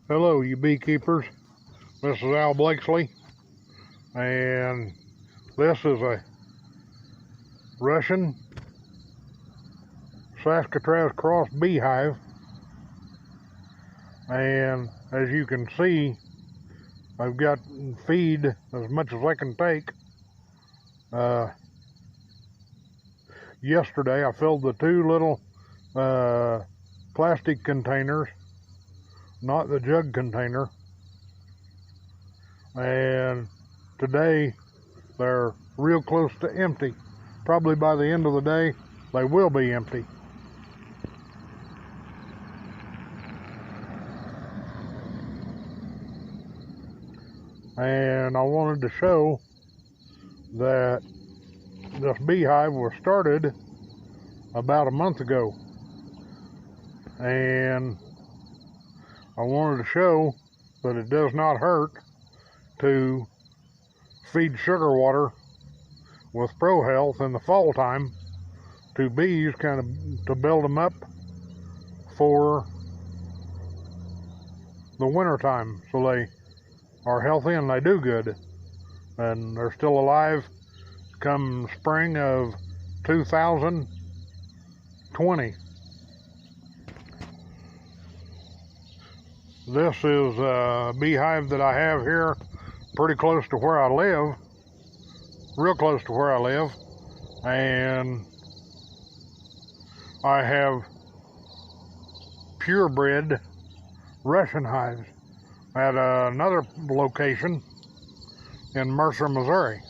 Hello, you beekeepers. This is Al Blakesley, and this is a Russian Saskatraz cross beehive. And as you can see, I've got feed as much as I can take. Yesterday I filled the two little plastic containers, not the jug container, and today they're real close to empty. Probably by the end of the day they will be empty. And I wanted to show that this beehive was started about a month ago, and I wanted to show that it does not hurt to feed sugar water with Pro Health in the fall time to bees, kind of to build them up for the winter time, so they are healthy and they do good, and they're still alive come spring of 2020. This is a beehive that I have here pretty close to where I live, real close to where I live, and I have purebred Russian hives at another location in Mercer, Missouri.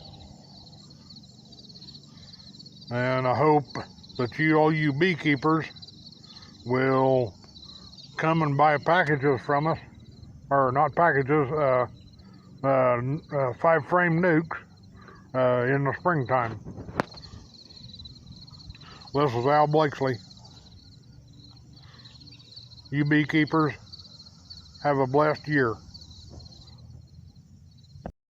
And I hope that all you beekeepers will come and buy packages from us, or not packages, 5-frame nukes in the springtime. This is Al Blakesley. You beekeepers, have a blessed year.